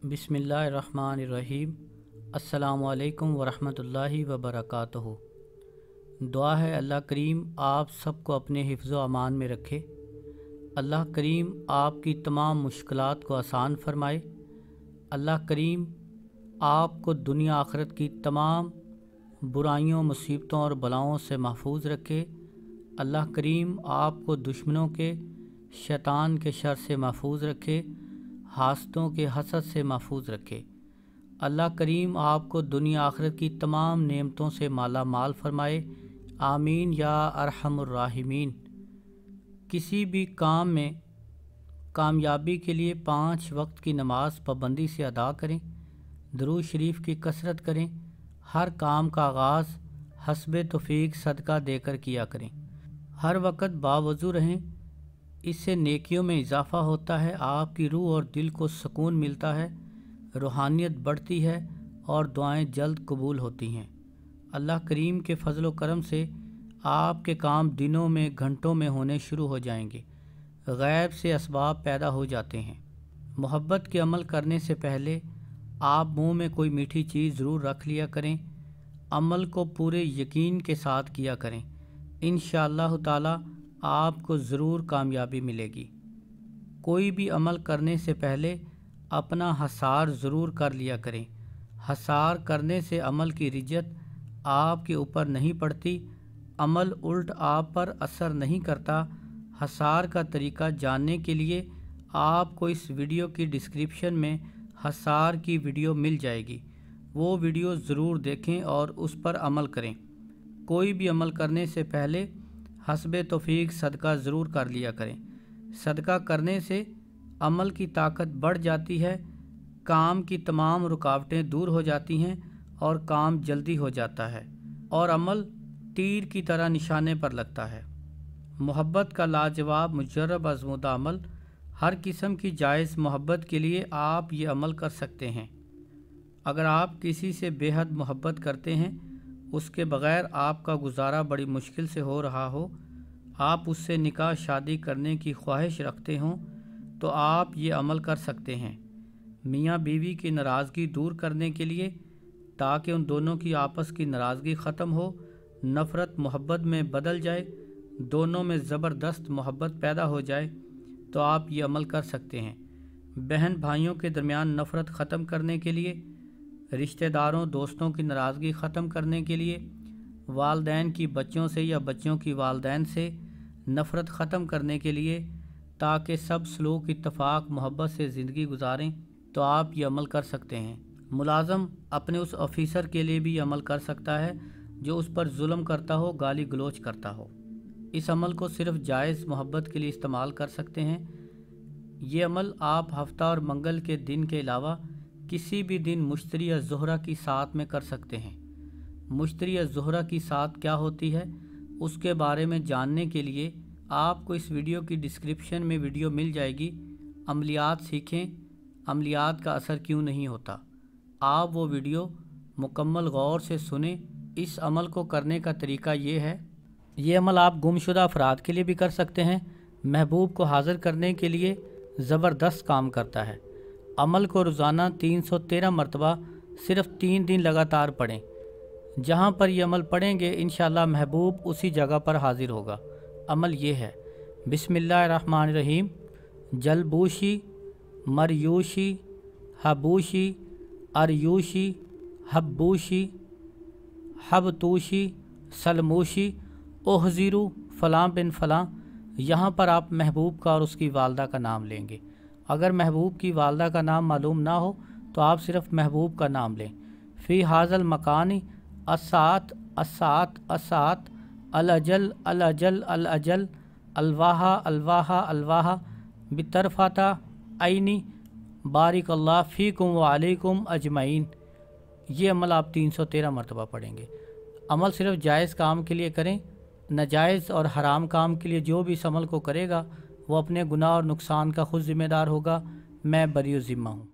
बिस्मिल्लाहिर्रहमानिर्रहीम। अस्सलामु अलैकुम वरहमतुल्लाहि वबरकातुहू। दुआ है अल्लाह करीम आप सबको अपने हिफ्ज़ व अमान में रखे। अल्लाह करीम आपकी तमाम मुश्किलात को आसान फरमाए। अल्लाह करीम आपको दुनिया आखिरत की तमाम बुराइयों, मुसीबतों और बलाओं से महफूज रखे। अल्लाह करीम आपको दुश्मनों के, शैतान के शर से महफूज रखे, हासदों के हसद से महफूज रखे। अल्लाह करीम आपको दुनिया आखिरत की तमाम नेमतों से माला माल फरमाए। आमीन या अरहमुर राहिमीन। किसी भी काम में कामयाबी के लिए 5 वक्त की नमाज पाबंदी से अदा करें। दुरूद शरीफ की कसरत करें। हर काम का आगाज़ हस्बे तौफीक सदका देकर किया करें। हर वक्त बावज़ू रहें, इससे नेकियों में इजाफ़ा होता है, आपकी रूह और दिल को सुकून मिलता है, रूहानियत बढ़ती है और दुआएं जल्द कबूल होती हैं। अल्लाह करीम के फजल व करम से आपके काम दिनों में, घंटों में होने शुरू हो जाएंगे। गैब से असबाब पैदा हो जाते हैं। मोहब्बत के अमल करने से पहले आप मुंह में कोई मीठी चीज़ ज़रूर रख लिया करें। अमल को पूरे यकीन के साथ किया करें। इंशाअल्लाह ताला आपको ज़रूर कामयाबी मिलेगी। कोई भी अमल करने से पहले अपना हसार ज़रूर कर लिया करें। हसार करने से अमल की रिजत आपके ऊपर नहीं पड़ती, अमल उल्ट आप पर असर नहीं करता। हसार का तरीका जानने के लिए आपको इस वीडियो की डिस्क्रिप्शन में हसार की वीडियो मिल जाएगी। वो वीडियो ज़रूर देखें और उस पर अमल करें। कोई भी अमल करने से पहले हस्बे तौफीक सदका ज़रूर कर लिया करें। सदका करने से अमल की ताकत बढ़ जाती है, काम की तमाम रुकावटें दूर हो जाती हैं और काम जल्दी हो जाता है और अमल तीर की तरह निशाने पर लगता है। मोहब्बत का लाजवाब मुजर्रब आज़मूदा अमल। हर किस्म की जायज़ मोहब्बत के लिए आप ये अमल कर सकते हैं। अगर आप किसी से बेहद मोहब्बत करते हैं, उसके बग़ैर आपका गुजारा बड़ी मुश्किल से हो रहा हो, आप उससे निकाह शादी करने की ख्वाहिश रखते हों, तो आप ये अमल कर सकते हैं। मियाँ बीवी की नाराज़गी दूर करने के लिए, ताकि उन दोनों की आपस की नाराज़गी ख़त्म हो, नफ़रत मोहब्बत में बदल जाए, दोनों में ज़बरदस्त मोहब्बत पैदा हो जाए, तो आप ये अमल कर सकते हैं। बहन भाइयों के दरमियान नफ़रत ख़त्म करने के लिए, रिश्तेदारों दोस्तों की नाराज़गी ख़त्म करने के लिए, वालदैन की बच्चों से या बच्चों की वालदैन से नफ़रत ख़त्म करने के लिए, ताकि सब सलूक इत्तफ़ाक़ मोहब्बत से ज़िंदगी गुजारें, तो आप ये अमल कर सकते हैं। मुलाज़म अपने उस ऑफ़िसर के लिए भी अमल कर सकता है जो उस पर जुल्म करता हो, गाली गलोच करता हो। इस अमल को सिर्फ़ जायज़ मोहब्बत के लिए इस्तेमाल कर सकते हैं। ये अमल आप हफ्ता और मंगल के दिन के अलावा किसी भी दिन मुश्तरी या ज़ोहरा की साथ में कर सकते हैं। मुश्तरी या ज़ोहरा की साथ क्या होती है, उसके बारे में जानने के लिए आपको इस वीडियो की डिस्क्रिप्शन में वीडियो मिल जाएगी। अमलियात सीखें, अमलियात का असर क्यों नहीं होता। आप वो वीडियो मुकम्मल गौर से सुने। इस अमल को करने का तरीका ये है। ये अमल आप गुमशुदा अफराद के लिए भी कर सकते हैं। महबूब को हाज़िर करने के लिए ज़बरदस्त काम करता है। अमल को रोज़ाना 313 मरतबा सिर्फ़ 3 दिन लगातार पढ़ें। जहाँ पर यह अमल पढ़ेंगे इंशाअल्लाह महबूब उसी जगह पर हाज़िर होगा। अमल ये है, बिस्मिल्लाहिर्रहमानिर्रहीम। जलबूशी, मरयूशी, हबूशी, अरयूशी, हब्बूशी, हबतूशी, सलमूशी, ओहज़ीरू फ़लाँ बिन फ़लाँ। यहाँ पर आप महबूब का और उसकी वालदा का नाम लेंगे। अगर महबूब की वालदा का नाम मालूम ना हो तो आप सिर्फ़ महबूब का नाम लें। फ़ी हाज़ल मकानी असात असात असात अल-अजल अल-अजल अल-अजल अलवाहा अलवाहा अलवाहा बितरफ़ाता आइनी बारिकल्लाह फ़ीकुम व अलैकुम अजमईन। ये अमल आप 313 मरतबा पढ़ेंगे। अमल सिर्फ़ जायज़ काम के लिए करें। नाजायज़ और हराम काम के लिए जो भी इस अमल को करेगा वो अपने गुनाह और नुकसान का खुद ज़िम्मेदार होगा। मैं बरी ज़िम्मा हूँ।